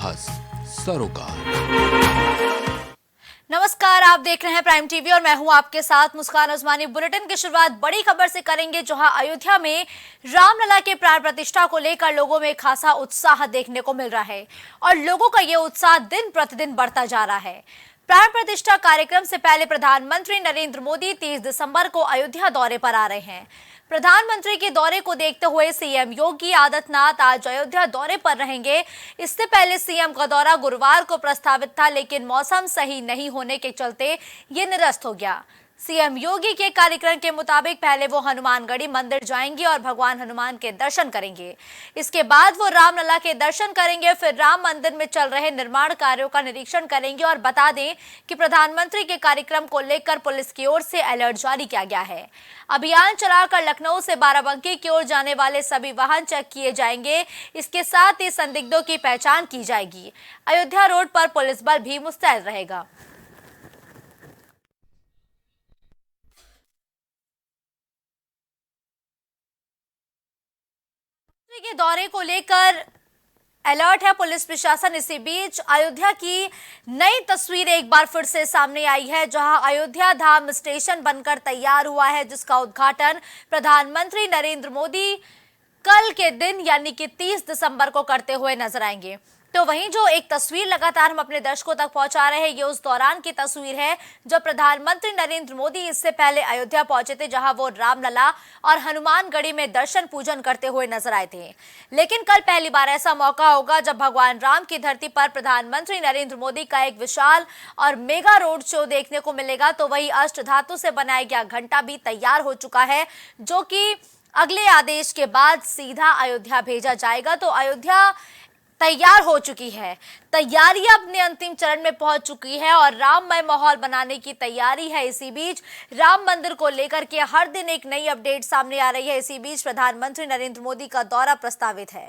हस सरोकार। नमस्कार, आप देख रहे हैं प्राइम टीवी और मैं हूं आपके साथ मुस्कान उस्मानी। बुलेटिन की शुरुआत बड़ी खबर से करेंगे, जहां अयोध्या में रामलला के प्राण प्रतिष्ठा को लेकर लोगों में खासा उत्साह देखने को मिल रहा है और लोगों का ये उत्साह दिन प्रतिदिन बढ़ता जा रहा है। प्राण प्रतिष्ठा कार्यक्रम से पहले प्रधानमंत्री नरेंद्र मोदी 30 दिसंबर को अयोध्या दौरे पर आ रहे हैं। प्रधानमंत्री के दौरे को देखते हुए सीएम योगी आदित्यनाथ आज अयोध्या दौरे पर रहेंगे। इससे पहले सीएम का दौरा गुरुवार को प्रस्तावित था, लेकिन मौसम सही नहीं होने के चलते ये निरस्त हो गया। सीएम योगी के कार्यक्रम के मुताबिक पहले वो हनुमानगढ़ी मंदिर जाएंगे और भगवान हनुमान के दर्शन करेंगे। इसके बाद वो रामलला के दर्शन करेंगे, फिर राम मंदिर में चल रहे निर्माण कार्यों का निरीक्षण करेंगे। और बता दें कि प्रधानमंत्री के कार्यक्रम को लेकर पुलिस की ओर से अलर्ट जारी किया गया है। अभियान चलाकर लखनऊ से बाराबंकी की ओर जाने वाले सभी वाहन चेक किए जाएंगे। इसके साथ ही संदिग्धों की पहचान की जाएगी। अयोध्या रोड पर पुलिस बल भी मुस्तैद रहेगा। के दौरे को लेकर अलर्ट है पुलिस प्रशासन। इसी बीच अयोध्या की नई तस्वीर एक बार फिर से सामने आई है, जहां अयोध्या धाम स्टेशन बनकर तैयार हुआ है, जिसका उद्घाटन प्रधानमंत्री नरेंद्र मोदी कल के दिन यानी कि 30 दिसंबर को करते हुए नजर आएंगे। तो वहीं जो एक तस्वीर लगातार हम अपने दर्शकों तक पहुंचा रहे हैं, ये उस दौरान की तस्वीर है जब प्रधानमंत्री नरेंद्र मोदी इससे पहले अयोध्या पहुंचे थे, जहां वो रामलला और हनुमानगढ़ी में दर्शन पूजन करते हुए नजर आए थे। लेकिन कल पहली बार ऐसा मौका होगा जब भगवान राम की धरती पर प्रधानमंत्री नरेंद्र मोदी का एक विशाल और मेगा रोड शो देखने को मिलेगा। तो वही अष्टधातु से बनाया गया घंटा भी तैयार हो चुका है, जो कि अगले आदेश के बाद सीधा अयोध्या भेजा जाएगा। तो अयोध्या तैयार हो चुकी है, तैयारियां अपने अंतिम चरण में पहुंच चुकी है और राममय माहौल बनाने की तैयारी है। इसी बीच राम मंदिर को लेकर के हर दिन एक नई अपडेट सामने आ रही है। इसी बीच प्रधानमंत्री नरेंद्र मोदी का दौरा प्रस्तावित है।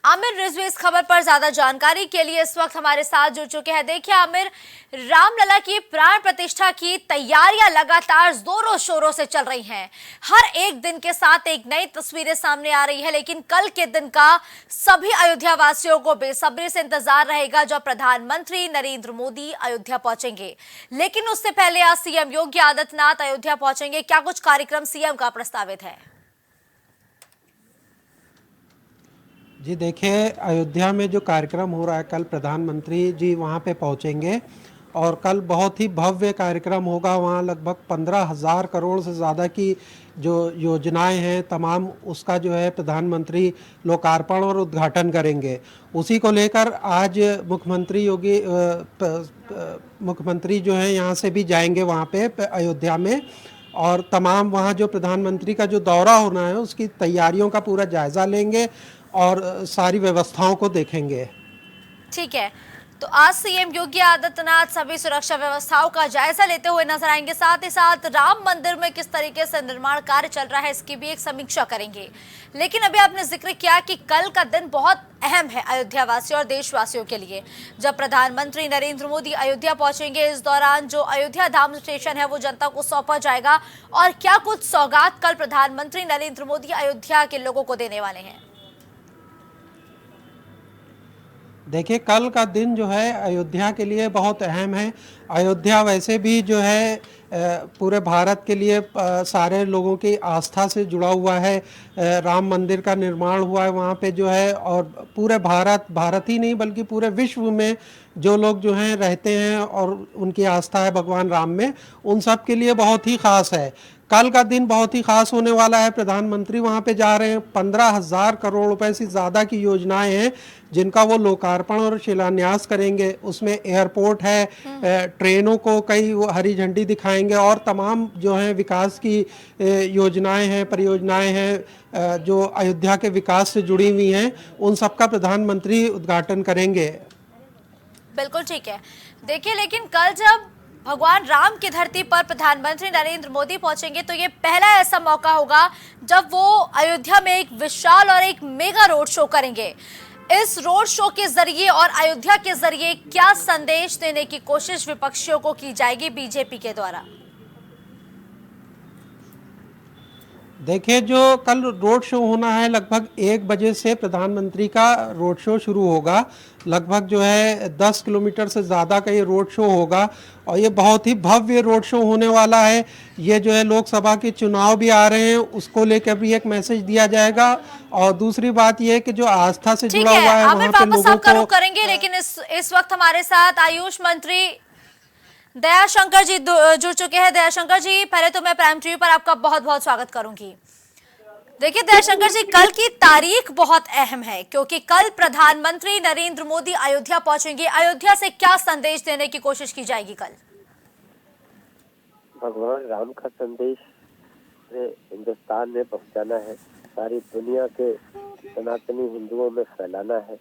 आमिर रिजवी इस खबर पर ज्यादा जानकारी के लिए इस वक्त हमारे साथ जुड़ चुके हैं। देखिए आमिर, रामलला की प्राण प्रतिष्ठा की तैयारियां लगातार जोरों शोरों से चल रही हैं। हर एक दिन के साथ एक नई तस्वीरें सामने आ रही है, लेकिन कल के दिन का सभी अयोध्या वासियों को बेसब्री से इंतजार रहेगा जब प्रधानमंत्री नरेंद्र मोदी अयोध्या पहुंचेंगे। लेकिन उससे पहले आज सीएम योगी आदित्यनाथ अयोध्या पहुंचेंगे। क्या कुछ कार्यक्रम सीएम का प्रस्तावित है? जी देखिए, अयोध्या में जो कार्यक्रम हो रहा है, कल प्रधानमंत्री जी वहाँ पे पहुँचेंगे और कल बहुत ही भव्य कार्यक्रम होगा। वहाँ लगभग 15,000 करोड़ से ज़्यादा की जो योजनाएं हैं तमाम, उसका जो है प्रधानमंत्री लोकार्पण और उद्घाटन करेंगे। उसी को लेकर आज मुख्यमंत्री जो है यहाँ से भी जाएंगे वहाँ पे अयोध्या में, और तमाम वहाँ जो प्रधानमंत्री का जो दौरा होना है उसकी तैयारियों का पूरा जायज़ा लेंगे और सारी व्यवस्थाओं को देखेंगे। ठीक है, तो आज सीएम योगी आदित्यनाथ सभी सुरक्षा व्यवस्थाओं का जायजा लेते हुए नजर आएंगे। साथ ही साथ राम मंदिर में किस तरीके से निर्माण कार्य चल रहा है इसकी भी एक समीक्षा करेंगे। लेकिन अभी आपने जिक्र किया कि कल का दिन बहुत अहम है अयोध्या वासियों और देशवासियों के लिए, जब प्रधानमंत्री नरेंद्र मोदी अयोध्या पहुंचेंगे। इस दौरान जो अयोध्या धाम स्टेशन है वो जनता को सौंपा जाएगा, और क्या कुछ सौगात कल प्रधानमंत्री नरेंद्र मोदी अयोध्या के लोगों को देने वाले हैं? देखिए, कल का दिन जो है अयोध्या के लिए बहुत अहम है। अयोध्या वैसे भी जो है पूरे भारत के लिए सारे लोगों की आस्था से जुड़ा हुआ है। राम मंदिर का निर्माण हुआ है वहाँ पे जो है, और पूरे भारत ही नहीं बल्कि पूरे विश्व में जो लोग जो हैं रहते हैं और उनकी आस्था है भगवान राम में, उन सब के लिए बहुत ही ख़ास है। कल का दिन बहुत ही खास होने वाला है। प्रधानमंत्री वहाँ पे जा रहे हैं। 15,000 करोड़ रुपए से ज़्यादा की योजनाएं हैं जिनका वो लोकार्पण और शिलान्यास करेंगे। उसमें एयरपोर्ट है, ट्रेनों को कई वो हरी झंडी दिखाएंगे, और तमाम जो है विकास की योजनाएं हैं, परियोजनाएं हैं जो अयोध्या के विकास से जुड़ी हुई हैं, उन सब का प्रधानमंत्री उद्घाटन करेंगे। बिल्कुल ठीक है। देखिए, लेकिन कल जब भगवान राम की धरती पर प्रधानमंत्री नरेंद्र मोदी पहुंचेंगे तो ये पहला ऐसा मौका होगा जब वो अयोध्या में एक विशाल और एक मेगा रोड शो करेंगे। इस रोड शो के जरिए और अयोध्या के जरिए क्या संदेश देने की कोशिश विपक्षियों को की जाएगी बीजेपी के द्वारा? देखिए, जो कल रोड शो होना है, लगभग 1 बजे से प्रधानमंत्री का रोड शो शुरू होगा। लगभग जो है 10 किलोमीटर से ज़्यादा का ये रोड शो होगा और ये बहुत ही भव्य रोड शो होने वाला है। ये जो है लोकसभा के चुनाव भी आ रहे हैं, उसको लेकर भी एक मैसेज दिया जाएगा। और दूसरी बात ये है कि जो आस्था से ठीक जुड़ा है हुआ है आमिर, वहाँ पे वापस लोगों आपका को रुख करेंगे, लेकिन इस वक्त हमारे साथ आयुष मंत्री दयाशंकर जी जुड़ चुके हैं। दयाशंकर जी, पहले तो मैं प्राइम टीवी पर आपका बहुत बहुत स्वागत करूंगी। देखिए दयाशंकर जी, कल की तारीख बहुत अहम है क्योंकि कल प्रधानमंत्री नरेंद्र मोदी अयोध्या पहुंचेंगे। अयोध्या से क्या संदेश देने की कोशिश की जाएगी कल? भगवान राम का संदेश पूरे हिंदुस्तान में पहुंचाना है, सारी दुनिया के सनातनी हिंदुओं में फैलाना है।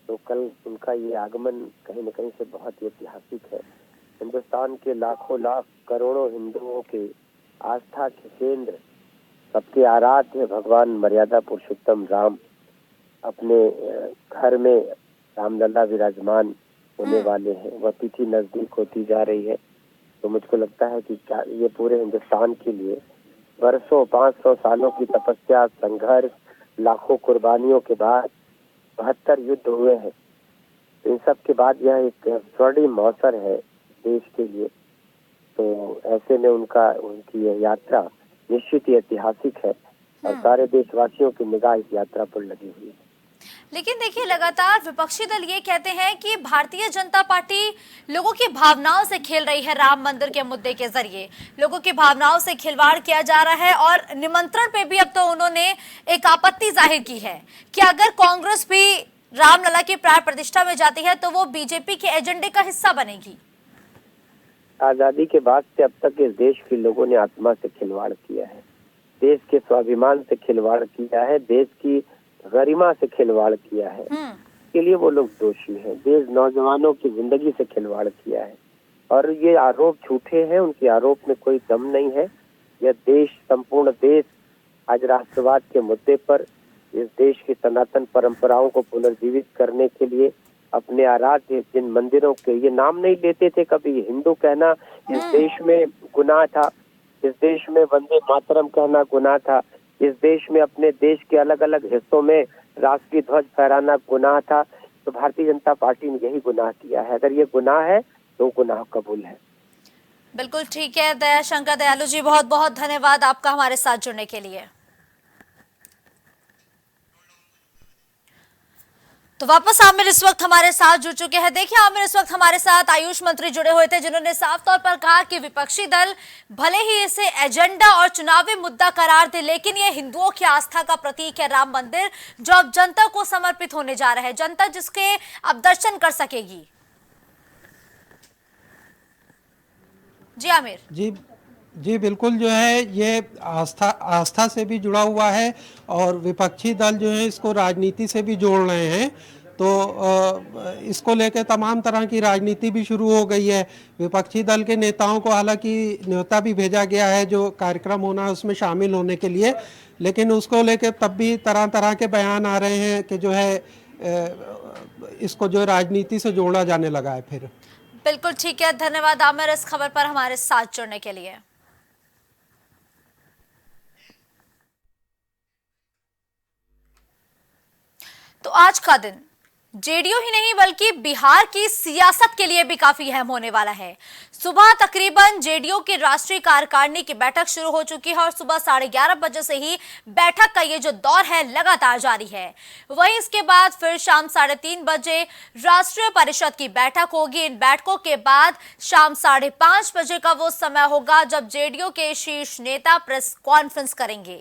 तो कल उनका ये आगमन कहीं न कहीं से बहुत ही ऐतिहासिक है। हिंदुस्तान के लाखों लाख करोड़ों हिंदुओं के आस्था के केंद्र, सबके आराध्य भगवान मर्यादा पुरुषोत्तम राम अपने घर में रामलला विराजमान होने वाले हैं। वह तिथि नजदीक होती जा रही है। तो मुझको लगता है कि क्या ये पूरे हिंदुस्तान के लिए वर्षों 500 सालों की तपस्या, संघर्ष, लाखों कुर्बानियों के बाद 72 युद्ध हुए हैं। इन सब के बाद यह एक स्वर्णिम अवसर है देश के लिए। तो ऐसे में उनकी यह यात्रा निश्चित ही ऐतिहासिक है और सारे देशवासियों की निगाह इस यात्रा पर लगी हुई है। लेकिन देखिए, लगातार विपक्षी दल ये कहते हैं कि भारतीय जनता पार्टी लोगों की भावनाओं से खेल रही है। राम मंदिर के मुद्दे के जरिए लोगों की भावनाओं से खिलवाड़ किया जा रहा है और निमंत्रण पे भी अब तो उन्होंने एक आपत्ति जाहिर की है कि अगर कांग्रेस भी रामलला की प्राण प्रतिष्ठा में जाती है तो वो बीजेपी के एजेंडे का हिस्सा बनेगी। आजादी के बाद से अब तक इस देश के लोगों ने आत्मा से खिलवाड़ किया है, देश के स्वाभिमान से खिलवाड़ किया है, देश की गरिमा से खिलवाड़ किया है। इसके लिए वो लोग दोषी हैं। देश नौजवानों की जिंदगी से खिलवाड़ किया है और ये आरोप झूठे हैं, उनके आरोप में कोई दम नहीं है। यह देश, संपूर्ण देश आज राष्ट्रवाद के मुद्दे पर इस देश की सनातन परंपराओं को पुनर्जीवित करने के लिए अपने आराध्य जिन मंदिरों के ये नाम नहीं लेते थे कभी, हिंदू कहना इस देश में गुनाह था, इस देश में वंदे मातरम कहना गुनाह था, इस देश में अपने देश के अलग अलग हिस्सों में राष्ट्रीय ध्वज फहराना गुनाह था। तो भारतीय जनता पार्टी ने यही गुनाह किया है। अगर ये गुनाह है तो गुनाह कबूल है। बिल्कुल ठीक है दयाशंकर दयालु जी, बहुत बहुत धन्यवाद आपका हमारे साथ जुड़ने के लिए। तो वापस आमिर इस वक्त हमारे साथ जुड़ चुके हैं। देखिए आमिर, इस वक्त हमारे साथ आयुष मंत्री जुड़े हुए थे जिन्होंने साफ तौर पर कहा कि विपक्षी दल भले ही इसे एजेंडा और चुनावी मुद्दा करार दे, लेकिन ये हिंदुओं की आस्था का प्रतीक है राम मंदिर, जो अब जनता को समर्पित होने जा रहा है, जनता जिसके अब दर्शन कर सकेगी। जी आमिर। जी बिल्कुल, जो है ये आस्था से भी जुड़ा हुआ है और विपक्षी दल जो है इसको राजनीति से भी जोड़ रहे हैं। तो इसको लेकर तमाम तरह की राजनीति भी शुरू हो गई है। विपक्षी दल के नेताओं को हालांकि न्योता भी भेजा गया है जो कार्यक्रम होना है उसमें शामिल होने के लिए, लेकिन उसको लेकर तब भी तरह तरह के बयान आ रहे हैं कि जो है इसको जो राजनीति से जोड़ा जाने लगा है फिर। बिल्कुल ठीक है, धन्यवाद आमिर इस खबर पर हमारे साथ जुड़ने के लिए। तो आज का दिन जेडीयू ही नहीं बल्कि बिहार की सियासत के लिए भी काफी अहम होने वाला है। सुबह तकरीबन जेडीयू की राष्ट्रीय कार्यकारिणी की बैठक शुरू हो चुकी है और सुबह 11:30 बजे से ही बैठक का ये जो दौर है लगातार जारी है। वहीं इसके बाद फिर शाम 3:30 बजे राष्ट्रीय परिषद की बैठक होगी। इन बैठकों के बाद शाम 5:30 बजे का वो समय होगा जब जेडीयू के शीर्ष नेता प्रेस कॉन्फ्रेंस करेंगे।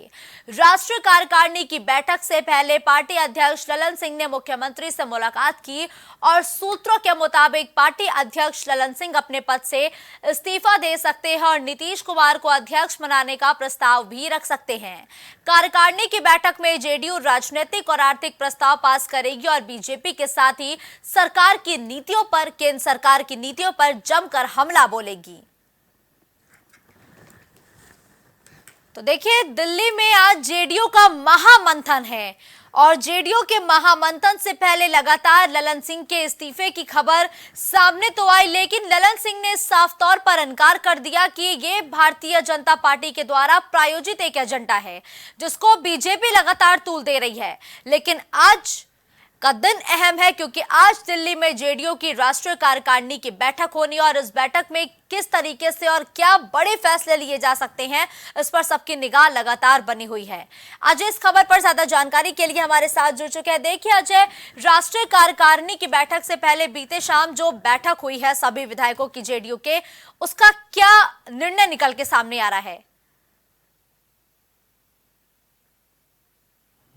राष्ट्रीय कार्यकारिणी की बैठक से पहले पार्टी अध्यक्ष ललन सिंह ने मुख्यमंत्री से मुलाकात की और सूत्रों के मुताबिक पार्टी अध्यक्ष ललन सिंह अपने पद से इस्तीफा दे सकते हैं और नीतीश कुमार को अध्यक्ष बनाने का प्रस्ताव भी रख सकते हैं। कार्यकारिणी की बैठक में जेडीयू राजनीतिक और आर्थिक प्रस्ताव पास करेगी और बीजेपी के साथ ही सरकार की नीतियों पर, केंद्र सरकार की नीतियों पर जमकर हमला बोलेगी। तो देखिए, दिल्ली में आज जेडीयू का महामंथन है और जेडीयू के महामंथन से पहले लगातार ललन सिंह के इस्तीफे की खबर सामने तो आई, लेकिन ललन सिंह ने साफ तौर पर इनकार कर दिया कि ये भारतीय जनता पार्टी के द्वारा प्रायोजित एक एजेंडा है जिसको बीजेपी लगातार तूल दे रही है। लेकिन आज का दिन अहम है क्योंकि आज दिल्ली में जेडीयू की राष्ट्रीय कार्यकारिणी की बैठक होनी है और इस बैठक में किस तरीके से और क्या बड़े फैसले लिए जा सकते हैं, इस पर सबकी निगाह लगातार बनी हुई है। अजय इस खबर पर ज्यादा जानकारी के लिए हमारे साथ जुड़ चुके हैं। देखिए अजय, राष्ट्रीय कार्यकारिणी की बैठक से पहले बीते शाम जो बैठक हुई है सभी विधायकों की जेडीयू के, उसका क्या निर्णय निकल के सामने आ रहा है?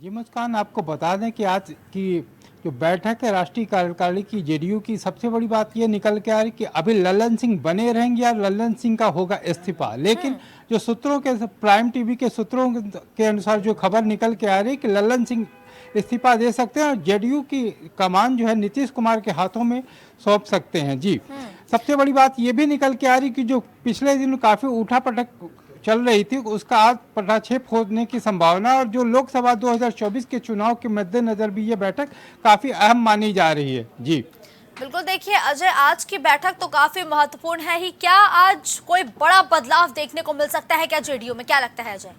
जी मुस्कान, आपको बता दें कि आज की जो बैठक है राष्ट्रीय कार्यकारिणी की जेडीयू की, सबसे बड़ी बात ये निकल के आ रही कि अभी ललन सिंह बने रहेंगे या ललन सिंह का होगा इस्तीफा। लेकिन जो सूत्रों के, प्राइम टीवी के सूत्रों के अनुसार जो खबर निकल के आ रही कि ललन सिंह इस्तीफा दे सकते हैं और जेडीयू की कमान जो है नीतीश कुमार के हाथों में सौंप सकते हैं। जी, सबसे बड़ी बात ये भी निकल के आ रही कि जो पिछले दिन काफ़ी उठापटक चल रही थी उसका आज पटाक्षेप होने की संभावना, और जो लोकसभा 2024 के चुनाव के मद्देनजर भी ये बैठक काफी अहम मानी जा रही है। जी बिल्कुल, देखिए अजय, आज की बैठक तो काफी महत्वपूर्ण है ही। क्या आज कोई बड़ा बदलाव देखने को मिल सकता है क्या जेडीयू में? क्या लगता है अजय?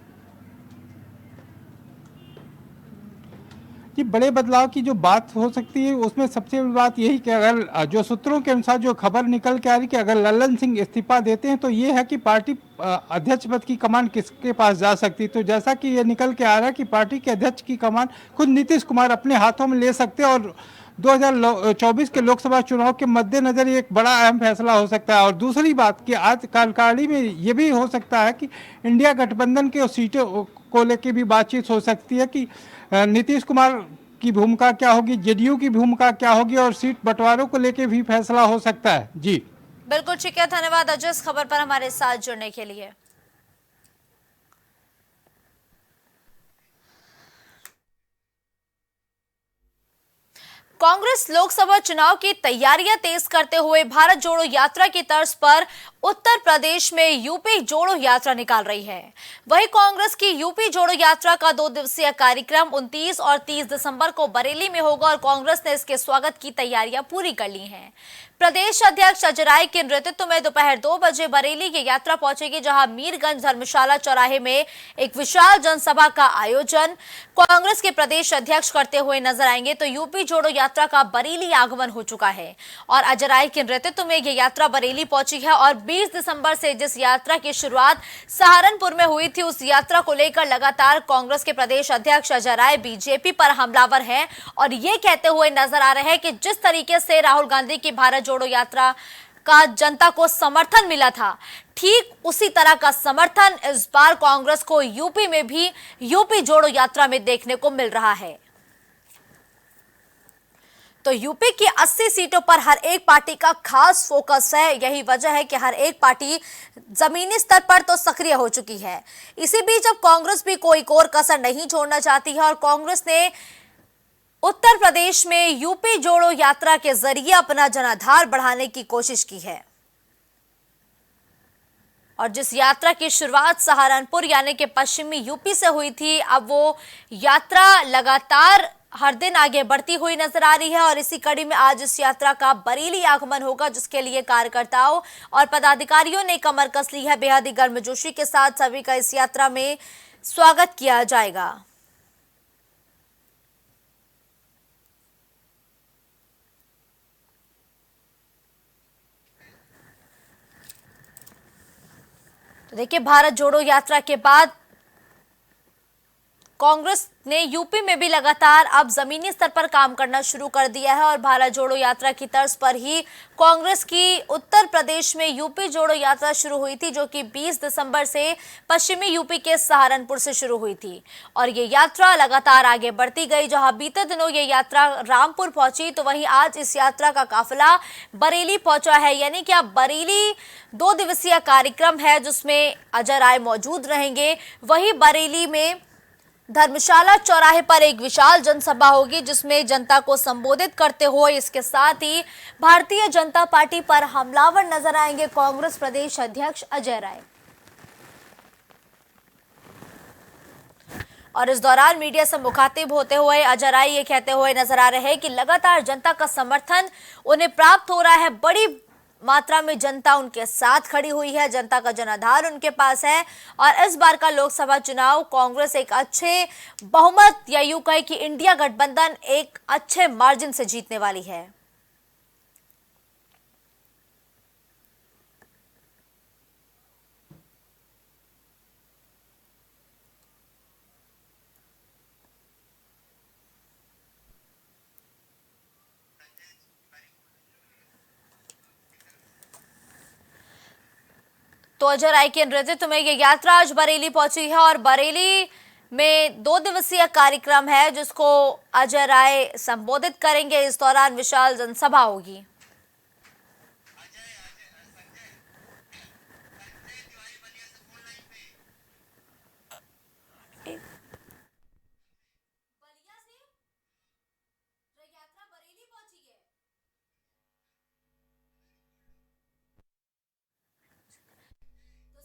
कि बड़े बदलाव की जो बात हो सकती है उसमें सबसे बड़ी बात यही कि अगर जो सूत्रों के अनुसार जो खबर निकल के आ रही कि अगर ललन सिंह इस्तीफा देते हैं तो ये है कि पार्टी अध्यक्ष पद की कमान किसके पास जा सकती है। तो जैसा कि ये निकल के आ रहा है कि पार्टी के अध्यक्ष की कमान खुद नीतीश कुमार अपने हाथों में ले सकते हैं और 2024 के लोकसभा चुनाव के मद्देनजर एक बड़ा अहम फैसला हो सकता है। और दूसरी बात कि आज कार्यकारिणी में ये भी हो सकता है कि इंडिया गठबंधन के सीटों को लेकर भी बातचीत हो सकती है कि नीतीश कुमार की भूमिका क्या होगी, जेडीयू की भूमिका क्या होगी और सीट बंटवारों को लेकर भी फैसला हो सकता है। जी बिल्कुल ठीक है, धन्यवाद अजय इस खबर पर हमारे साथ जुड़ने के लिए। कांग्रेस लोकसभा चुनाव की तैयारियां तेज करते हुए भारत जोड़ो यात्रा की तर्ज पर उत्तर प्रदेश में यूपी जोड़ो यात्रा निकाल रही है। वहीं कांग्रेस की यूपी जोड़ो यात्रा का 2 दिवसीय कार्यक्रम 29 और 30 दिसंबर को बरेली में होगा और कांग्रेस ने इसके स्वागत की तैयारियां पूरी कर ली हैं। प्रदेश अध्यक्ष अजय राय के नेतृत्व में दोपहर 2 बजे बरेली ये यात्रा पहुंचेगी, जहां मीरगंज धर्मशाला चौराहे में एक विशाल जनसभा का आयोजन कांग्रेस के प्रदेश अध्यक्ष करते हुए नजर आएंगे। तो यूपी जोड़ो यात्रा का बरेली आगमन हो चुका है और अजय राय के नेतृत्व में यह यात्रा बरेली पहुंची है और 20 दिसंबर से जिस यात्रा की शुरुआत सहारनपुर में हुई थी उस यात्रा को लेकर लगातार कांग्रेस के प्रदेश अध्यक्ष अजय राय बीजेपी पर हमलावर हैं और ये कहते हुए नजर आ रहे हैं कि जिस तरीके से राहुल गांधी की भारत जोड़ो यात्रा का जनता को समर्थन मिला था, ठीक उसी तरह का समर्थन इस बार कांग्रेस को यूपी में भी यूपी जोड़ो यात्रा में देखने को मिल रहा है। तो यूपी की 80 सीटों पर हर एक पार्टी का खास फोकस है। यही वजह है कि हर एक पार्टी जमीनी स्तर पर तो सक्रिय हो चुकी है। इसी बीच अब कांग्रेस भी कोई कोर कसर नहीं छोड़ना चाहती है और कांग्रेस ने उत्तर प्रदेश में यूपी जोड़ो यात्रा के जरिए अपना जनाधार बढ़ाने की कोशिश की है और जिस यात्रा की शुरुआत सहारनपुर यानी कि पश्चिमी यूपी से हुई थी, अब वो यात्रा लगातार हर दिन आगे बढ़ती हुई नजर आ रही है और इसी कड़ी में आज इस यात्रा का बरेली आगमन होगा, जिसके लिए कार्यकर्ताओं और पदाधिकारियों ने कमर कस ली है। बेहद ही गर्मजोशी के साथ सभी का इस यात्रा में स्वागत किया जाएगा। तो देखिए, भारत जोड़ो यात्रा के बाद कांग्रेस ने यूपी में भी लगातार अब जमीनी स्तर पर काम करना शुरू कर दिया है और भारत जोड़ो यात्रा की तर्ज पर ही कांग्रेस की उत्तर प्रदेश में यूपी जोड़ो यात्रा शुरू हुई थी, जो कि 20 दिसंबर से पश्चिमी यूपी के सहारनपुर से शुरू हुई थी और ये यात्रा लगातार आगे बढ़ती गई। जहां बीते दिनों ये यात्रा रामपुर पहुंची, तो वहीं आज इस यात्रा का काफिला बरेली पहुंचा है। यानी कि अब बरेली 2 दिवसीय कार्यक्रम है जिसमें अजय राय मौजूद रहेंगे। वहीं बरेली में धर्मशाला चौराहे पर एक विशाल जनसभा होगी जिसमें जनता को संबोधित करते हुए इसके साथ ही भारतीय जनता पार्टी पर हमलावर नजर आएंगे कांग्रेस प्रदेश अध्यक्ष अजय राय। और इस दौरान मीडिया से मुखातिब होते हुए अजय राय ये कहते हुए नजर आ रहे हैं कि लगातार जनता का समर्थन उन्हें प्राप्त हो रहा है, बड़ी मात्रा में जनता उनके साथ खड़ी हुई है, जनता का जनाधार उनके पास है और इस बार का लोकसभा चुनाव कांग्रेस एक अच्छे बहुमत या यूं कहे कि इंडिया गठबंधन एक अच्छे मार्जिन से जीतने वाली है। तो अजय राय के नेतृत्व में ये यात्रा आज बरेली पहुंची है और बरेली में 2 दिवसीय कार्यक्रम है जिसको अजय राय संबोधित करेंगे। इस दौरान विशाल जनसभा होगी।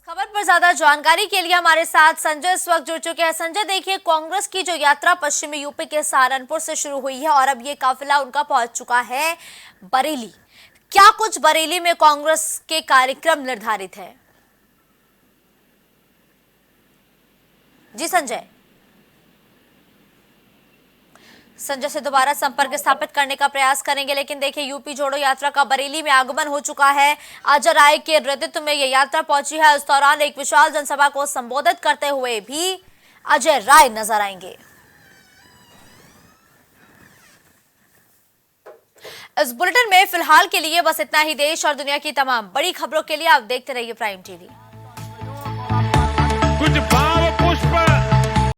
खबर पर ज्यादा जानकारी के लिए हमारे साथ संजय इस वक्त जुड़ चुके हैं। संजय, देखिए कांग्रेस की जो यात्रा पश्चिमी यूपी के सहारनपुर से शुरू हुई है और अब ये काफिला उनका पहुंच चुका है बरेली। क्या कुछ बरेली में कांग्रेस के कार्यक्रम निर्धारित है? जी संजय से दोबारा संपर्क स्थापित करने का प्रयास करेंगे, लेकिन देखिए यूपी जोड़ो यात्रा का बरेली में आगमन हो चुका है। अजय राय के नेतृत्व में यह यात्रा पहुंची है। इस दौरान एक विशाल जनसभा को संबोधित करते हुए भी अजय राय नजर आएंगे। इस बुलेटिन में फिलहाल के लिए बस इतना ही। देश और दुनिया की तमाम बड़ी खबरों के लिए आप देखते रहिए प्राइम टीवी।